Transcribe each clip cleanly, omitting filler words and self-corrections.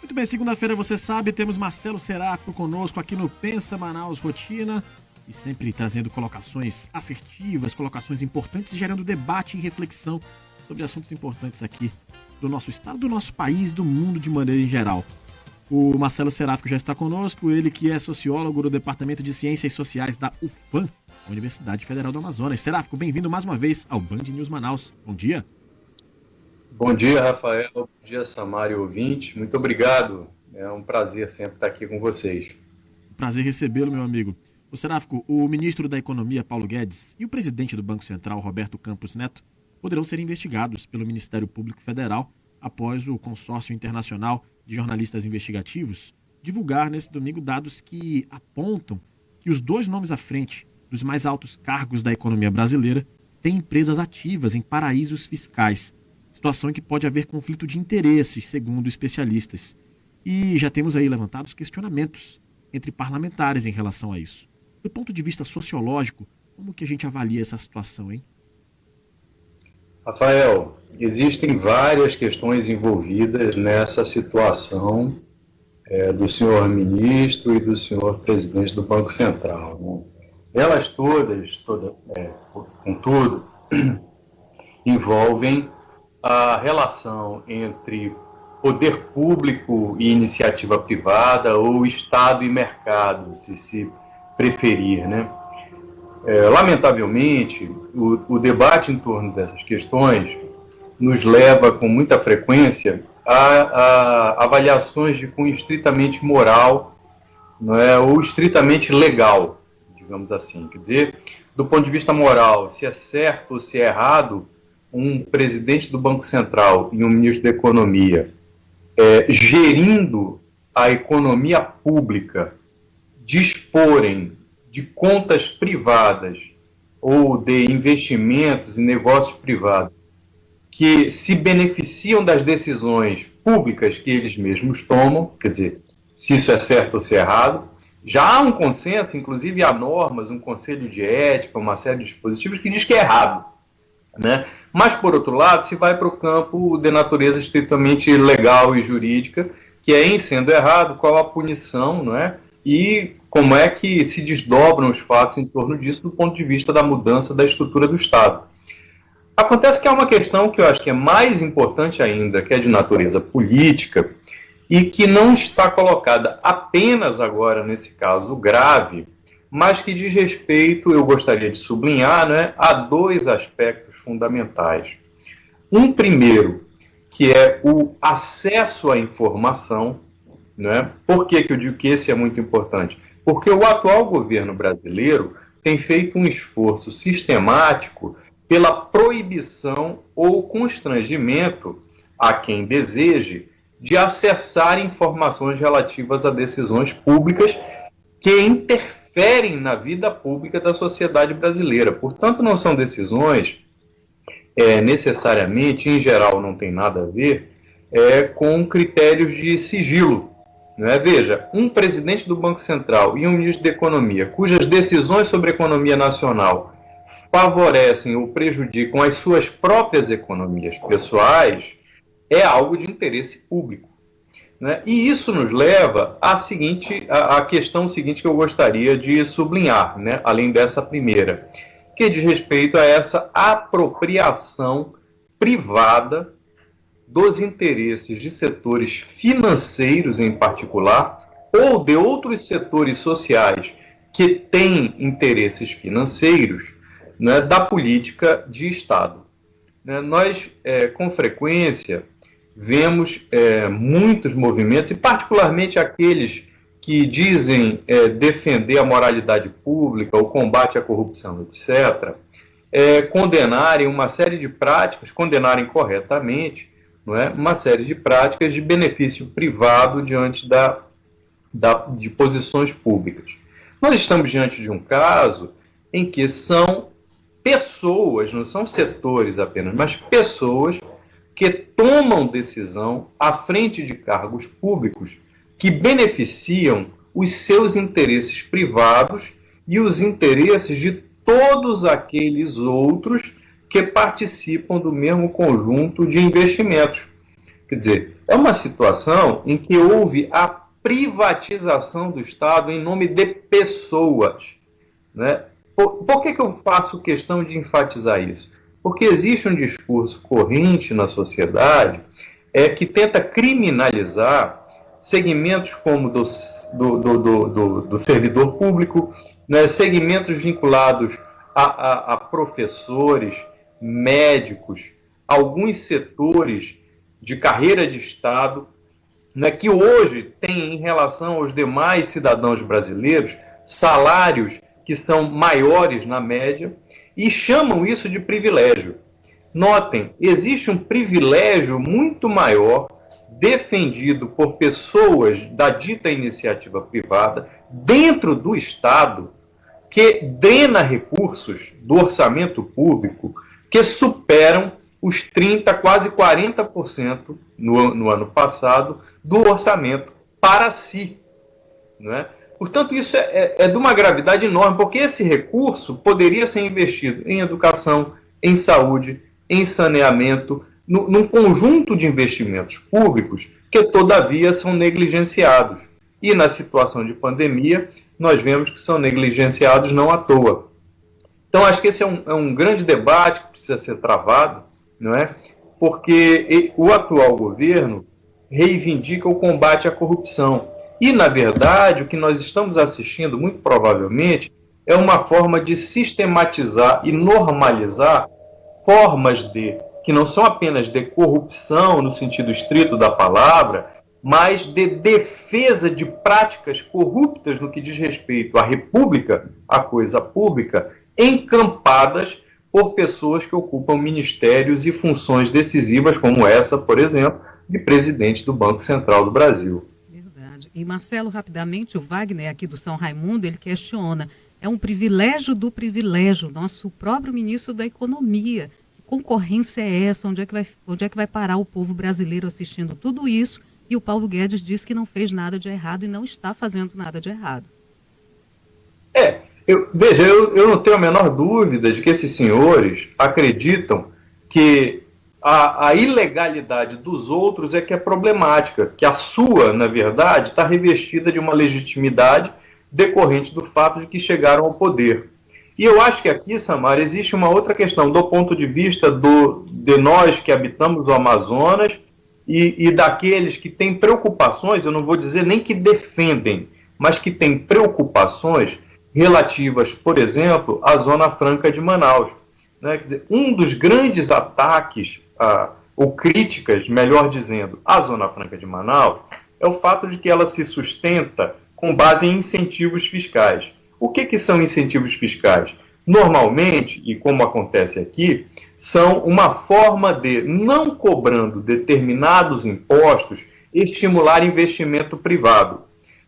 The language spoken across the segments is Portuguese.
Muito bem, segunda-feira, você sabe, temos Marcelo Seráfico conosco aqui no Pensa Manaus Rotina e sempre trazendo colocações assertivas, colocações importantes, gerando debate e reflexão sobre assuntos importantes aqui do nosso estado, do nosso país, do mundo de maneira em geral. O Marcelo Seráfico já está conosco, ele que é sociólogo do Departamento de Ciências Sociais da UFAM, Universidade Federal do Amazonas. Seráfico, bem-vindo mais uma vez ao Band News Manaus. Bom dia. Bom dia, Rafael. Bom dia, Samário ouvinte. Muito obrigado. É um prazer sempre estar aqui com vocês. Prazer recebê-lo, meu amigo. O Seráfico, o ministro da Economia, Paulo Guedes, e o presidente do Banco Central, Roberto Campos Neto, poderão ser investigados pelo Ministério Público Federal após o Consórcio Internacional de Jornalistas Investigativos divulgar nesse domingo dados que apontam que os dois nomes à frente dos mais altos cargos da economia brasileira têm empresas ativas em paraísos fiscais, situação em que pode haver conflito de interesses, segundo especialistas. E já temos aí levantados questionamentos entre parlamentares em relação a isso. Do ponto de vista sociológico, como que a gente avalia essa situação, hein? Rafael, existem várias questões envolvidas nessa situação do senhor ministro e do senhor presidente do Banco Central, né? Elas todas, contudo, envolvem a relação entre poder público e iniciativa privada ou Estado e mercado, se preferir, né? Lamentavelmente, o debate em torno dessas questões nos leva com muita frequência a avaliações de cunho estritamente moral, não é, ou estritamente legal, digamos assim. Quer dizer, do ponto de vista moral, se é certo ou se é errado um presidente do Banco Central e um ministro da Economia gerindo a economia pública disporem de contas privadas ou de investimentos e negócios privados que se beneficiam das decisões públicas que eles mesmos tomam, quer dizer, se isso é certo ou se é errado. Já há um consenso, inclusive há normas, um conselho de ética, uma série de dispositivos que diz que é errado, né? Mas, por outro lado, se vai para o campo de natureza estritamente legal e jurídica, que é, em sendo errado, qual a punição, não é? E como é que se desdobram os fatos em torno disso do ponto de vista da mudança da estrutura do Estado. Acontece que há uma questão que eu acho que é mais importante ainda, que é de natureza política, e que não está colocada apenas agora, nesse caso grave, mas que diz respeito, eu gostaria de sublinhar, né, a dois aspectos fundamentais. Um primeiro, que é o acesso à informação, né? Por que eu digo que esse é muito importante? Porque o atual governo brasileiro tem feito um esforço sistemático pela proibição ou constrangimento a quem deseje de acessar informações relativas a decisões públicas que interferem na vida pública da sociedade brasileira. Portanto, não são decisões necessariamente, em geral não tem nada a ver, com critérios de sigilo. Não é? Veja, um presidente do Banco Central e um ministro da Economia, cujas decisões sobre a economia nacional favorecem ou prejudicam as suas próprias economias pessoais, é algo de interesse público, né? E isso nos leva à questão seguinte que eu gostaria de sublinhar, né? Além dessa primeira, que diz respeito a essa apropriação privada dos interesses de setores financeiros em particular, ou de outros setores sociais que têm interesses financeiros, né, da política de Estado. Nós, com frequência, vemos muitos movimentos, e particularmente aqueles que dizem defender a moralidade pública, o combate à corrupção, etc., condenarem uma série de práticas, condenarem corretamente, não é? Uma série de práticas de benefício privado diante de posições públicas. Nós estamos diante de um caso em que são pessoas, não são setores apenas, mas pessoas que tomam decisão à frente de cargos públicos que beneficiam os seus interesses privados e os interesses de todos aqueles outros que participam do mesmo conjunto de investimentos. Quer dizer, é uma situação em que houve a privatização do Estado em nome de pessoas, né? Por que eu faço questão de enfatizar isso? Porque existe um discurso corrente na sociedade que tenta criminalizar segmentos como do servidor público, né, segmentos vinculados a professores, médicos, alguns setores de carreira de Estado, né, que hoje têm, em relação aos demais cidadãos brasileiros, salários que são maiores na média, e chamam isso de privilégio. Notem, existe um privilégio muito maior defendido por pessoas da dita iniciativa privada dentro do Estado, que drena recursos do orçamento público que superam os 30%, quase 40% no ano passado do orçamento para si, não é? Portanto, isso é de uma gravidade enorme, porque esse recurso poderia ser investido em educação, em saúde, em saneamento, num conjunto de investimentos públicos que, todavia, são negligenciados. E, na situação de pandemia, nós vemos que são negligenciados não à toa. Então, acho que esse é um grande debate que precisa ser travado, não é? Porque o atual governo reivindica o combate à corrupção. E, na verdade, o que nós estamos assistindo, muito provavelmente, é uma forma de sistematizar e normalizar formas que não são apenas de corrupção, no sentido estrito da palavra, mas de defesa de práticas corruptas no que diz respeito à república, à coisa pública, encampadas por pessoas que ocupam ministérios e funções decisivas, como essa, por exemplo, de presidente do Banco Central do Brasil. E, Marcelo, rapidamente, o Wagner, aqui do São Raimundo, ele questiona, é um privilégio do privilégio, nosso próprio ministro da Economia. Que concorrência é essa? Onde é que vai parar o povo brasileiro assistindo tudo isso? E o Paulo Guedes disse que não fez nada de errado e não está fazendo nada de errado. Veja, eu não tenho a menor dúvida de que esses senhores acreditam que a ilegalidade dos outros é que é problemática, que a sua, na verdade, está revestida de uma legitimidade decorrente do fato de que chegaram ao poder. E eu acho que aqui, Samara, existe uma outra questão, do ponto de vista de nós que habitamos o Amazonas e daqueles que têm preocupações, eu não vou dizer nem que defendem, mas que têm preocupações relativas, por exemplo, à Zona Franca de Manaus. Né? Quer dizer, um dos grandes ataques, ou críticas, melhor dizendo, à Zona Franca de Manaus, é o fato de que ela se sustenta com base em incentivos fiscais. O que são incentivos fiscais? Normalmente, e como acontece aqui, são uma forma de, não cobrando determinados impostos, estimular investimento privado.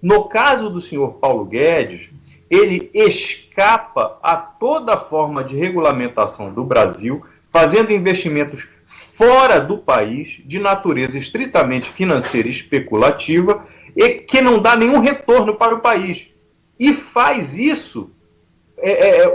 No caso do senhor Paulo Guedes, ele escapa a toda forma de regulamentação do Brasil, fazendo investimentos fora do país, de natureza estritamente financeira e especulativa, e que não dá nenhum retorno para o país. E faz isso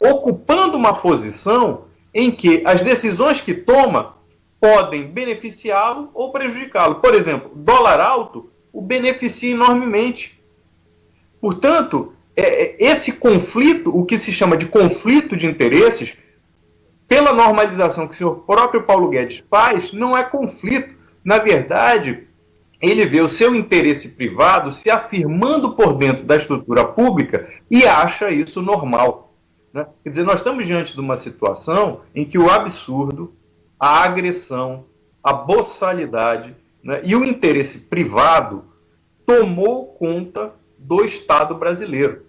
ocupando uma posição em que as decisões que toma podem beneficiá-lo ou prejudicá-lo. Por exemplo, dólar alto o beneficia enormemente. Portanto, esse conflito, o que se chama de conflito de interesses, pela normalização que o senhor próprio Paulo Guedes faz, não é conflito. Na verdade, ele vê o seu interesse privado se afirmando por dentro da estrutura pública e acha isso normal. Né? Quer dizer, nós estamos diante de uma situação em que o absurdo, a agressão, a boçalidade, né, e o interesse privado tomou conta do Estado brasileiro.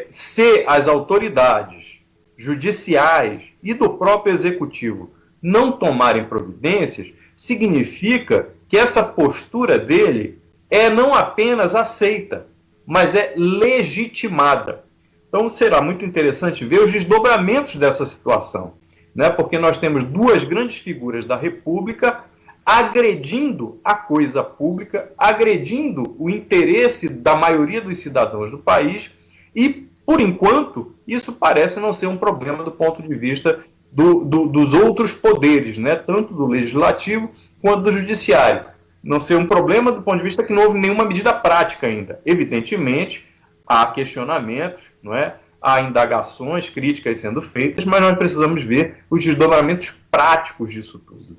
Se as autoridades judiciais e do próprio executivo não tomarem providências, significa que essa postura dele não apenas aceita, mas é legitimada. Então será muito interessante ver os desdobramentos dessa situação, né? Porque nós temos duas grandes figuras da República agredindo a coisa pública, agredindo o interesse da maioria dos cidadãos do país e, por enquanto, isso parece não ser um problema do ponto de vista dos outros poderes, né? Tanto do legislativo quanto do judiciário. não ser um problema do ponto de vista que não houve nenhuma medida prática ainda. Evidentemente, há questionamentos, não é? Há indagações, críticas sendo feitas, mas nós precisamos ver os desdobramentos práticos disso tudo.